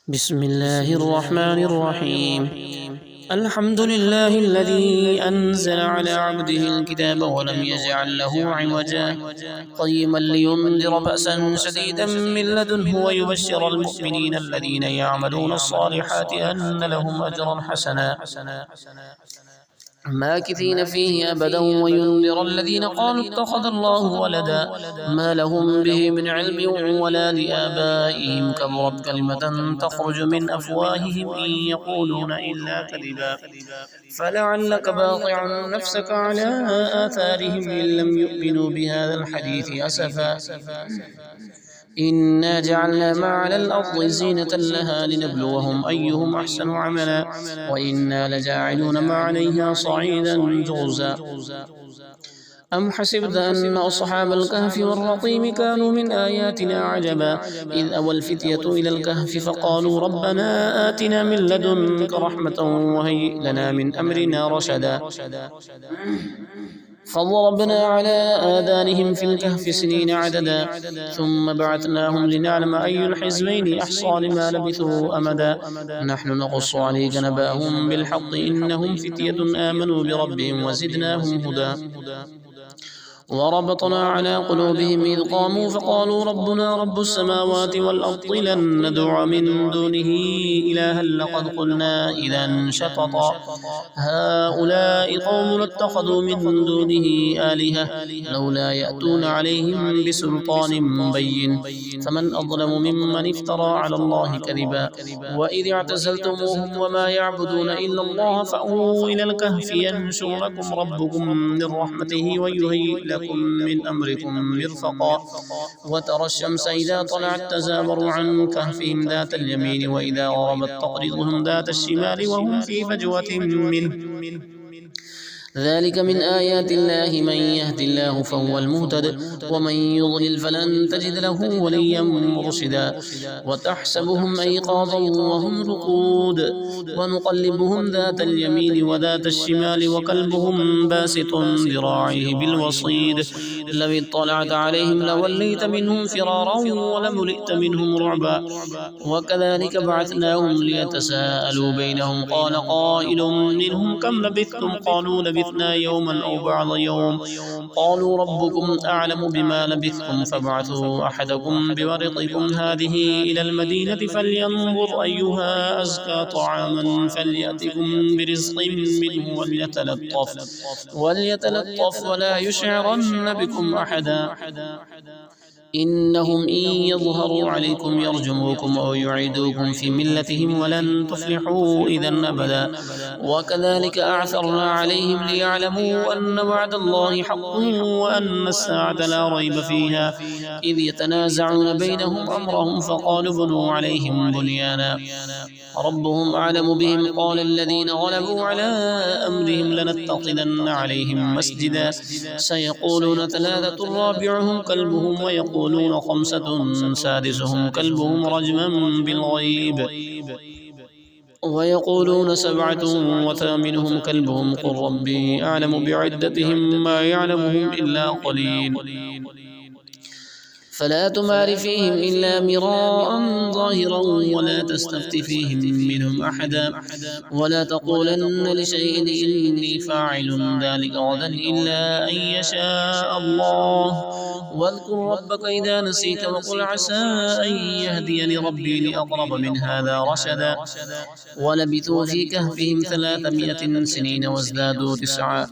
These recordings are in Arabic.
بسم الله الرحمن الرحيم. الحمد لله الذي أنزل على عبده الكتاب ولم يجعل له عوجا قيما لينذر بأسا شديدا من لدنه ويبشر المؤمنين الذين يعملون الصالحات أن لهم أجرا حسنا ماكثين فيه أبدا وينذر الذين قالوا اتخذ الله ولدا ما لهم به من علم ولا لآبائهم كبرت كلمة تخرج من أفواههم إن يقولون إلا كذبا فلعلك باطع نفسك على آثارهم إن لم يؤمنوا بهذا الحديث أسفا إنا جعلنا ما على الأرض زينة لها لنبلوهم أيهم أحسن عملا وإنا لجاعلون ما عليها صعيدا جرزا أم حسبت أن أصحاب الكهف والرقيم كانوا من آياتنا عجبا إذ أوى الفتية إلى الكهف فقالوا ربنا آتنا من لدنك رحمة وهيئ لنا من أمرنا رشدا فضربنا على آذانهم في الكهف سنين عددا ثم بعثناهم لنعلم أي الحزبين أحصى لما لبثوا أمدا نحن نقص عليك نبأهم بالحق إنهم فتية آمنوا بربهم وزدناهم هدى وربطنا على قلوبهم إذ قاموا فقالوا ربنا رب السماوات والأرض لن ندعو من دونه إلها لقد قلنا إذا شططا هؤلاء قوم اتخذوا من دونه آلهة لولا يأتون عليهم بسلطان بين فمن أظلم ممن افترى على الله كذبا وإذ اعتزلتموهم وما يعبدون إلا الله فأووا إلى الكهف ينشر لكم ربكم من رحمته ويهيئ لكم من أمركم مرفقا وترى الشمس إذا طلعت تزاور عن كهفهم ذات اليمين وإذا غربت تقرضهم ذات الشمال وهم في فجوة منه ذلك من آيات الله من يهد الله فهو المهتد ومن يضلل فلن تجد له وليا مرشدا وتحسبهم أيقاظا وهم رقود ونقلبهم ذات اليمين وذات الشمال وكلبهم باسط ذراعيه بالوصيد لو اطلعت عليهم لوليت منهم فرارا ولملئت منهم رعبا وكذلك بعثناهم ليتساءلوا بينهم قال قائل منهم كم لبثتم قالوا لبثنا يوما أو بعض يوم قالوا ربكم أعلم بما لبثتم فابعثوا أحدكم بورقكم هذه إلى المدينة فلينظر أيها أزكى طعاما فليأتكم برزق منه وليتلطف ولا يشعرن بكم أحدا إنهم إن يظهروا عليكم يرجموكم أو يعيدوكم في ملتهم ولن تفلحوا إذا أبدا وكذلك أعثرنا عليهم ليعلموا أن وعد الله حق وأن الساعة لا ريب فيها إذ يتنازعون بينهم أمرهم فقالوا بنوا عليهم بنيانا ربهم أعلم بهم قال الذين غلبوا على أمرهم لنتخذن عليهم مسجدا سيقولون ثلاثة رابعهم كلبهم ويقولون خمسة سادسهم كلبهم رجما بالغيب ويقولون سبعة وثامنهم كلبهم قل ربي أعلم بعدتهم ما يعلمهم إلا قليل فلا تمار فيهم إلا مراء ظاهرا ولا تستفت فيهم منهم أحدا ولا تقولن لشيء إني فاعل ذلك غدا إلا أن يشاء الله واذكر ربك إذا نسيت وقل عسى أن يهديني ربي لأقرب من هذا رشدا ولبثوا في كهفهم 300 سنين وازدادوا 9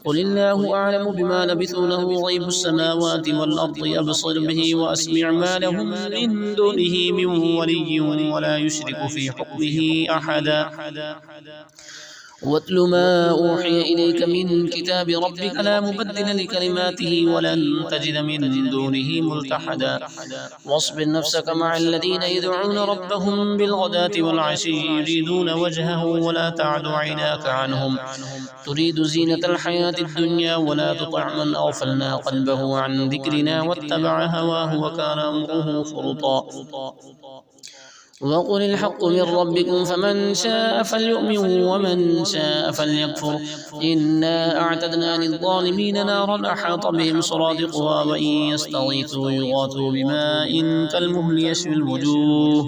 قل الله أعلم بما لبثوا له غيب السماوات والأرض أبصر به وأسمع ما لهم من دونه من ولي ولا يشرك في حكمه أحدا واتل ما أوحي إليك من كتاب ربك لا مبدل لكلماته ولن تجد من دونه ملتحدا واصبر نفسك مع الذين يدعون ربهم بالغداة والعشي يريدون وجهه ولا تعد عيناك عنهم تريد زينة الحياة الدنيا ولا تطع من أغفلنا قلبه عن ذكرنا واتبع هواه وكان أمره فرطا وقل الحق من ربكم فمن شاء فليؤمن ومن شاء فليكفر إنا أعتدنا للظالمين نارا أحاط بهم سرادقها وإن يستغيثوا يغاثوا بماء كالمهل يشوي الوجوه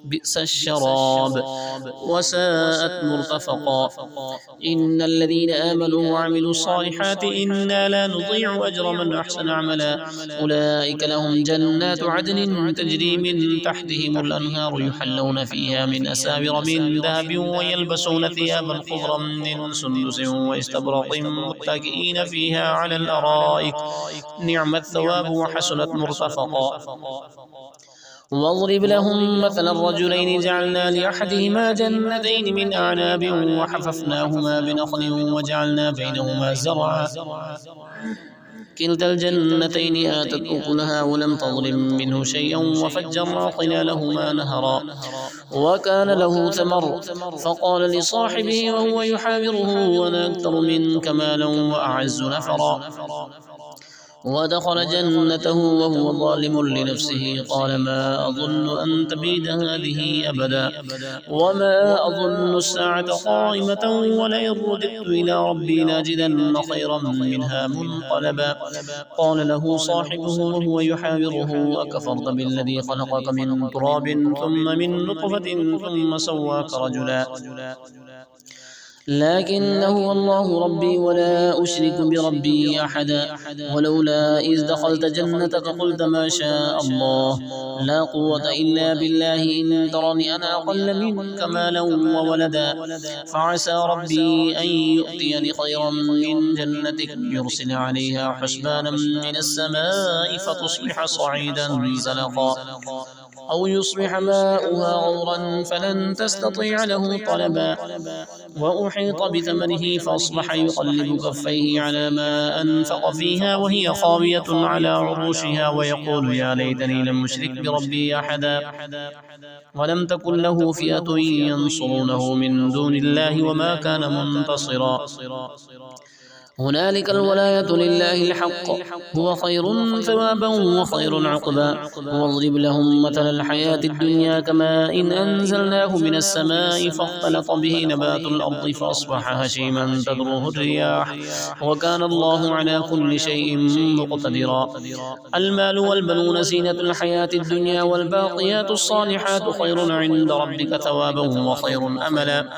بئس الشراب وساءت مرتفقا. إن الذين آمنوا وعملوا الصالحات إنا لا نضيع أجر من أحسن عملا أولئك لهم جنات عدن تجري من تحتهم الأنهار يحلون فيها من أساور من ذهب ويلبسون ثيابا خضرا من سندس واستبرق متكئين فيها على الأرائك نعم الثواب وحسنت مرتفقا. واضرب لهم مثل الرجلين جعلنا لأحدهما جنتين من أعناب وحففناهما بنخل وجعلنا بينهما زرعا كلتا الجنتين آتت أكلها ولم تظلم منه شيئا وفجرنا خلالهما نهرا وكان له ثمر فقال لصاحبه وهو يحاوره أنا أكثر منك مالا وأعز نفرا ودخل جنته وهو ظالم لنفسه قال ما أظن أن تبيد هذه أبدا وما أظن الساعة قائمة ولئن رددت إلى ربي لاجدن خيرا منها منقلبا. قال له صاحبه وهو يحاوره أكفرت بالذي خلقك من تراب ثم من نطفة ثم سواك رجلا لكنه الله ربي ولا أشرك بربي أحدا ولولا إذ دخلت جنتك قلت ما شاء الله لا قوة إلا بالله إن ترني أنا أقل منك مالا وولدا فعسى ربي أن يؤتيني خيرا من جنتك يرسل عليها حسبانا من السماء فتصبح صعيدا زلقا أو يصبح ماؤها غورا فلن تستطيع له طلبا وأحيط بثمنه فأصبح يقلب كفيه على ما أنفق فيها وهي خاوية على عروشها ويقول يا ليتني لم أشرك بربي أحدا ولم تكن له فئة ينصرونه من دون الله وما كان منتصرا هنالك الولاية لله الحق هو خير ثوابا وخير عقبا واضرب لهم مثل الحياة الدنيا كماء إن أنزلناه من السماء فاختلط به نبات الأرض فأصبح هشيما تذروه الرياح وكان الله على كل شيء مقتدرا. المال والبنون زينة الحياة الدنيا والباقيات الصالحات خير عند ربك ثوابا وخير أملا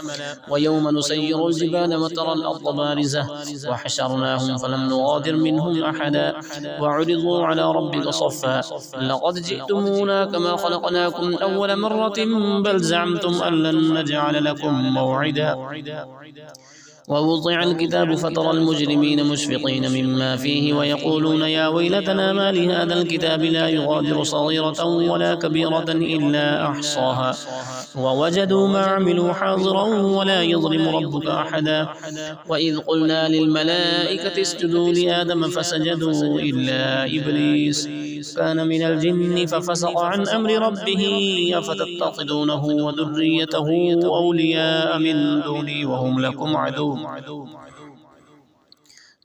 ويوم نسير الجبال وترى الأرض بارزة وحشرناهم فلم نغادر منهم أحدا وعرضوا على ربك صفا لقد جئتمونا كما خلقناكم أول مرة بل زعمتم أن لن نجعل لكم موعدا ووضع الكتاب فترى المجرمين مشفقين مما فيه ويقولون يا ويلتنا ما لهذا الكتاب لا يغادر صغيرة ولا كبيرة إلا أحصاها ووجدوا ما عملوا حاضرا ولا يظلم ربك أحدا وإذ قلنا للملائكة اسجدوا لآدم فسجدوا إلا إبليس كان من الجن ففسق عن أمر ربه أفتتخذونه وذريته أولياء من دوني وهم لكم عدو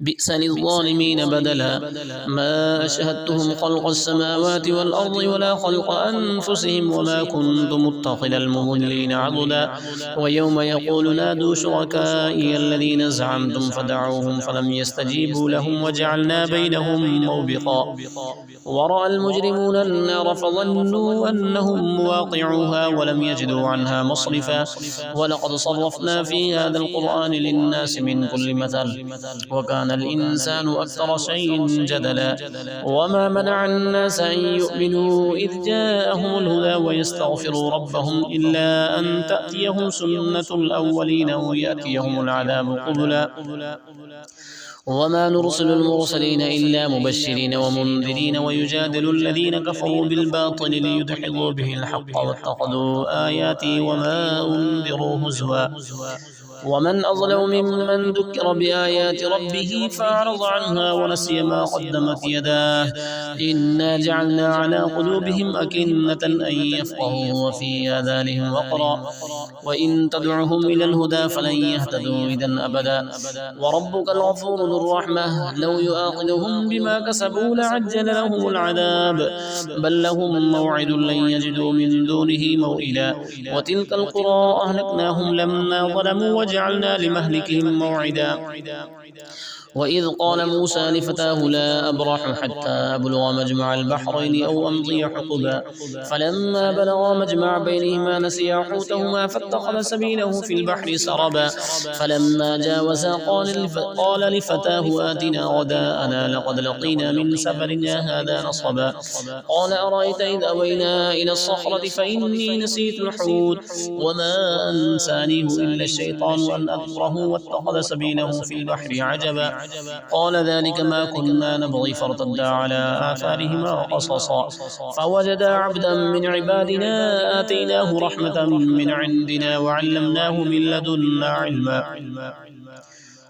بئس للظالمين بدلا ما أشهدتهم خلق السماوات والأرض ولا خلق أنفسهم وما كنت متخذ المضلين عضدا ويوم يقول نادوا شركائي الذين زعمتم فدعوهم فلم يستجيبوا لهم وجعلنا بينهم موبقا ورأى المجرمون النار فظنوا أنهم مواقعوها ولم يجدوا عنها مصرفا ولقد صرفنا في هذا القرآن للناس من كل مثل وكان الإنسان أكثر شيء جدلا وما منع الناس أن يؤمنوا إذ جاءهم الهدى ويستغفروا ربهم إلا أن تأتيهم سنة الأولين ويأتيهم العذاب قبلا وما نرسل المرسلين إلا مبشرين ومنذرين ويجادل الذين كفروا بالباطل ليدحضوا به الحق واتخذوا آياتي وما أنذروا هزوا ومن أظلم ممن ذكر بآيات ربه فأعرض عنها ونسي ما قدمت يداه إنا جعلنا على قلوبهم أكنة أن يفقهوا وفي آذانهم وقرا وإن تدعهم إلى الهدى فلن يهتدوا إذا أبدا وربك الغفور ذو الرحمة لو يؤاخذهم بما كسبوا لعجل لهم العذاب بل لهم موعد لن يجدوا من دونه موئلا وتلك القرى أهلكناهم لما ظلموا وجعلنا لمهلكهم موعدا وإذ قال موسى لفتاه لا أبرح حتى أبلغ مجمع البحرين أو أمضي حقبا فلما بلغا مجمع بينهما نسيا حوتهما فاتخذ سبيله في البحر سربا فلما جاوزا قال لفتاه آتنا غداءنا لقد لقينا من سفرنا هذا نصبا قال أرأيت إذ أوينا إلى الصخرة فإني نسيت الحوت وما أنسانيه إلا الشيطان أن أذكره واتخذ سبيله في البحر عجبا قال ذلك ما كنا نبغي فارتدا على آثارهما وقصصا فوجدا عبدا من عبادنا آتيناه رحمة من عندنا وعلمناه من لدنا علما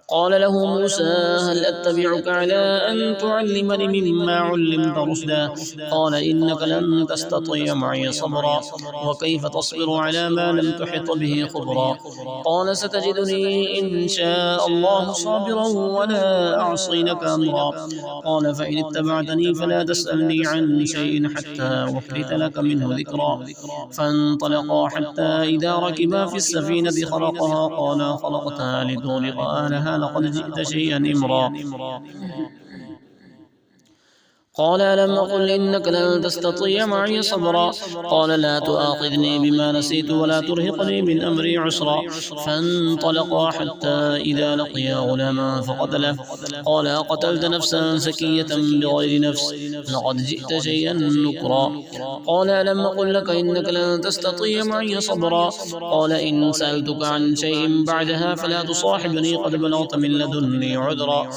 قال له موسى هل أتبعك على أن تعلمني مما علمت رشدا قال إنك لن تستطيع معي صبرا وكيف تصبر على ما لم تحط به خبرا قال ستجدني إن شاء الله صابرا ولا أعصي لك أمرا قال فإن اتبعتني فلا تسألني عن شيء حتى أحدث لك منه ذكرا فانطلقا حتى إذا ركبا في السفينة خلقها قال خلقتها لتغرق أهلها لقد جئت شيئا إمرا قال ألم أقل إنك لن تستطيع معي صبرا قال لا تؤاخذني بما نسيت ولا ترهقني من أمري عسرا فانطلقا حتى إذا لقيا غلاما فقتله قال أقتلت نفسا زكية بغير نفس لقد جئت شيئا نكرا قال ألم أقل لك إنك لن تستطيع معي صبرا قال إن سألتك عن شيء بعدها فلا تصاحبني قد بلغت من لدني عذرا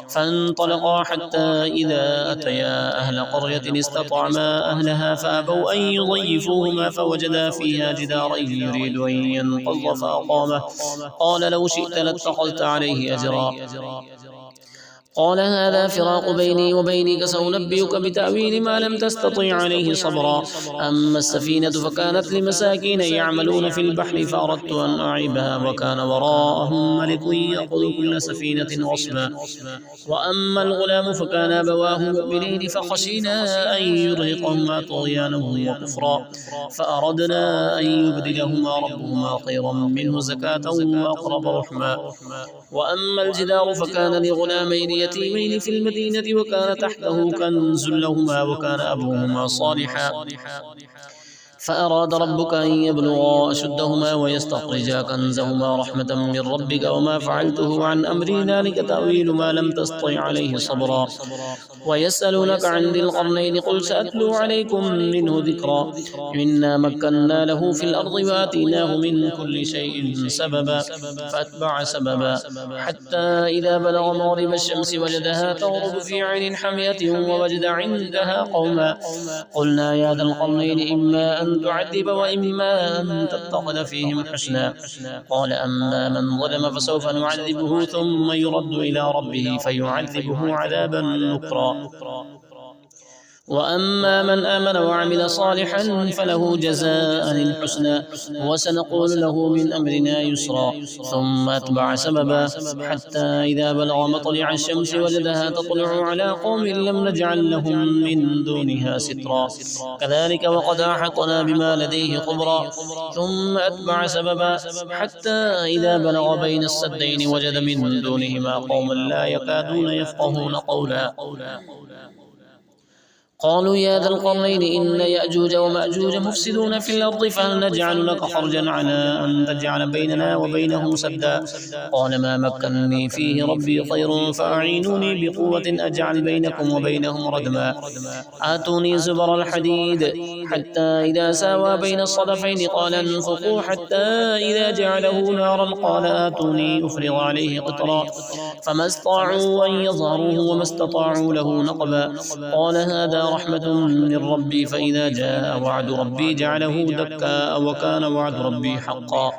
فانطلقا حتى إذا أتيا أهل قرية استطعما أهلها فأبوا أن يضيفوهما فوجدا فيها جدارا يريد أن ينقض فأقامه قال لو شئت لاتخذت عليه أجرا قال هذا فراق بيني وبينك سأنبئك بتأويل ما لم تستطيع عليه صبرا أما السفينة فكانت لمساكين يعملون في البحر فأردت أن أعيبها وكان وراءهم ملك يأخذ كل سفينة غصبا وأما الغلام فكان أبواه مؤمنين فخشينا أن يرهقهما طغيانا وكفرا فأردنا أن يبدلهما ربهما خيرا منه زكاة وأقرب رحما وأما الجدار فكان لغلامين يتيمين في المدينة وكان تحته كنز لهما وكان أبوهما صالحا فأراد ربك أن يبلغا أشدهما ويستخرجا كنزهما رحمة من ربك وما فعلته عن أمري ذلك تأويل ما لم تستطع عليه صبرا ويسألونك عن ذي القرنين قل سأتلو عليكم منه ذكرا إنا مكنا له في الأرض وآتيناه من كل شيء سببا فأتبع سببا حتى إذا بلغ مغرب الشمس وجدها تغرب في عين حمية ووجد عندها قوما قلنا يا ذا القرنين إما أن تعذب وإما أن تتخذ فيهم حسنا قال أما من ظلم فسوف نعذبه ثم يرد إلى ربه فيعذبه عذابا نكرا وأما من آمن وعمل صالحا فله جزاء الحسنى وسنقول له من أمرنا يسرا ثم أتبع سببا حتى إذا بلغ مطلع الشمس وجدها تطلع على قوم لم نجعل لهم من دونها سترا كذلك وقد أحطنا بما لديه خبرا ثم أتبع سببا حتى إذا بلغ بين السدين وجد من دونهما قوما لا يكادون يفقهون قولا قالوا يا ذا القرنين إن يأجوج ومأجوج مفسدون في الأرض فهل نجعل لك خرجا على أن تجعل بيننا وبينهم سدا قال ما مكنني فيه ربي خير فأعينوني بقوة أجعل بينكم وبينهم ردما آتوني زبر الحديد حتى إذا ساوى بين الصدفين قال انفقوا حتى إذا جعله نارا قال آتوني أفرغ عليه قطرا فما استطاعوا أن يظهروه وما استطاعوا له نقبا قال هذا رحمة من ربي فإذا جاء وعد ربي جعله دكا وكان وعد ربي حقا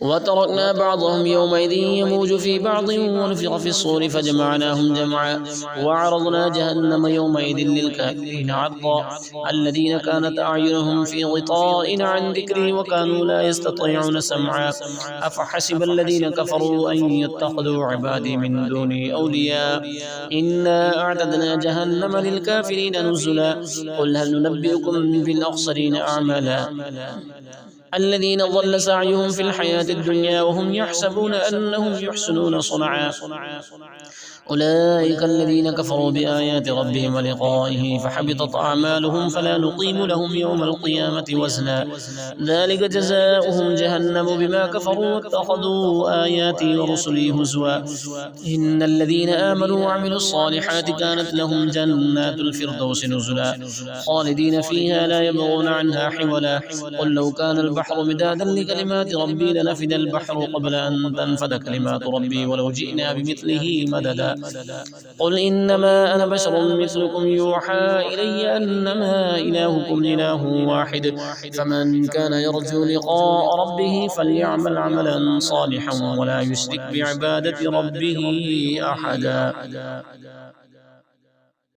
وتركنا بعضهم يومئذ يموج في بعض ونفخ في الصور فجمعناهم جمعا وعرضنا جهنم يومئذ للكافرين عرضا الذين كانت أعينهم في غطاء عن ذكري وكانوا لا يستطيعون سمعا أفحسب الذين كفروا أن يتخذوا عبادي من دوني أولياء إنا أعتدنا جهنم للكافرين نزلا قل هل ننبئكم بالأخسرين أعمالا الذين ضل سعيهم في الحياة الدنيا وهم يحسبون أنهم يحسنون صنعا أولئك الذين كفروا بآيات ربهم ولقائه فحبطت أعمالهم فلا نقيم لهم يوم القيامة وزنا ذلك جزاؤهم جهنم بما كفروا واتخذوا آياتي ورسلي هزوا إن الذين آمنوا وعملوا الصالحات كانت لهم جنات الفردوس نزلا خالدين فيها لا يبغون عنها حولا قل لو كان البحر مدادا لكلمات ربي لنفد البحر قبل أن تنفد كلمات ربي ولو جئنا بمثله مددا قل إنما أنا بشر مثلكم يوحى إلي أنما إلهكم إله واحد فمن كان يرجو لقاء ربه فليعمل عملا صالحا ولا يشرك بعبادة ربه أحدا